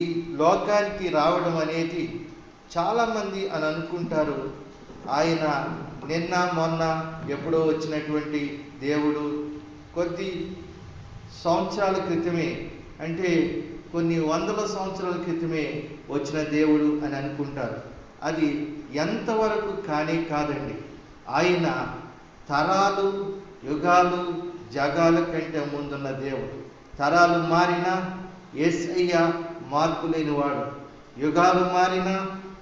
ఈ లోకానికి రావడం అనేది చాలామంది అని అనుకుంటారు. ఆయన నిన్న మొన్న ఎప్పుడో వచ్చినటువంటి దేవుడు, కొద్ది సంవత్సరాల క్రితమే, అంటే కొన్ని వందల సంవత్సరాల క్రితమే వచ్చిన దేవుడు అని అనుకుంటారు. అది ఎంతవరకు కానీ కాదండి. ఆయన తరాలు, యుగాలు, జగాల కంటే ముందున్న దేవుడు. తరాలు మారినా యేసయ్య మార్పు లేనివాడు, యుగాలు మారినా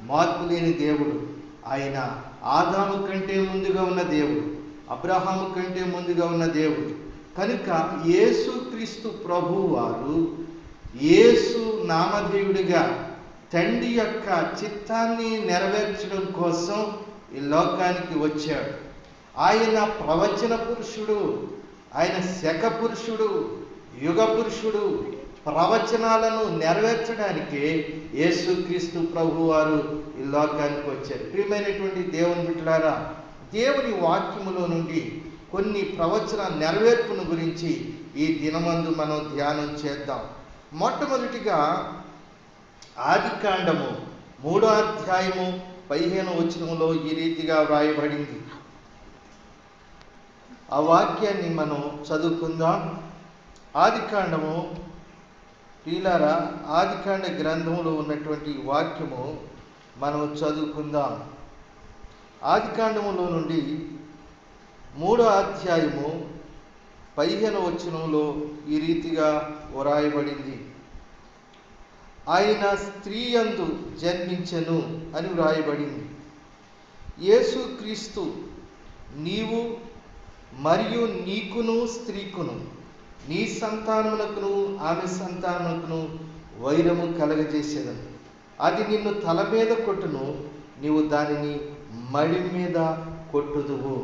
మార్పు లేని దేవుడు. ఆయన ఆదాము కంటే ముందుగా ఉన్న దేవుడు, అబ్రహాము కంటే ముందుగా ఉన్న దేవుడు. కనుక యేసుక్రీస్తు ప్రభువు వారు యేసు నామధేయుడిగా తండ్రి యొక్క చిత్తాన్ని నెరవేర్చడం కోసం ఈ లోకానికి వచ్చాడు. ఆయన ప్రవచన పురుషుడు, ఆయన శక పురుషుడు, యుగ పురుషుడు. ప్రవచనాలను నెరవేర్చడానికే యేసుక్రీస్తు ప్రభు వారు ఈ లోకానికి వచ్చారు. ప్రియమైనటువంటి దేవుని బిడ్డలారా, దేవుని వాక్యములో నుండి కొన్ని ప్రవచన నెరవేర్పును గురించి ఈ దినమందు మనం ధ్యానం చేద్దాం. మొట్టమొదటిగా ఆదికాండము 3వ అధ్యాయము 15వ వచనములో ఈ రీతిగా వ్రాయబడింది. ఆ వాక్యాన్ని మనం చదువుకుందాం. ఆదికాండము ప్రియులారా, ఆదికాండ గ్రంథంలో ఉన్నటువంటి వాక్యము మనం చదువుకుందాం. ఆదికాండములో నుండి 3వ అధ్యాయము 15వ వచనంలో ఈ రీతిగా వ్రాయబడింది. ఆయన స్త్రీ యందు జన్మించెను అని వ్రాయబడింది. యేసుక్రీస్తు నీవు మరియు నీకును స్త్రీకును, నీ సంతానమునకును ఆమె సంతానమునకును వైరము కలగజేసేదను. అది నిన్ను తల మీద కొట్టును, నీవు దానిని మడి మీద కొట్టుదువు.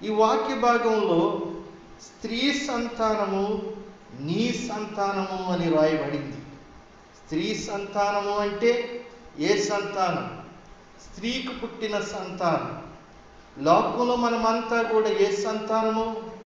ఈ వాక్య భాగంలో స్త్రీ సంతానము, నీ సంతానము అని రాయబడింది. స్త్రీ సంతానము అంటే ఏ సంతానం? స్త్రీకి పుట్టిన సంతానం. లోకంలో మనమంతా కూడా ఏ సంతానము?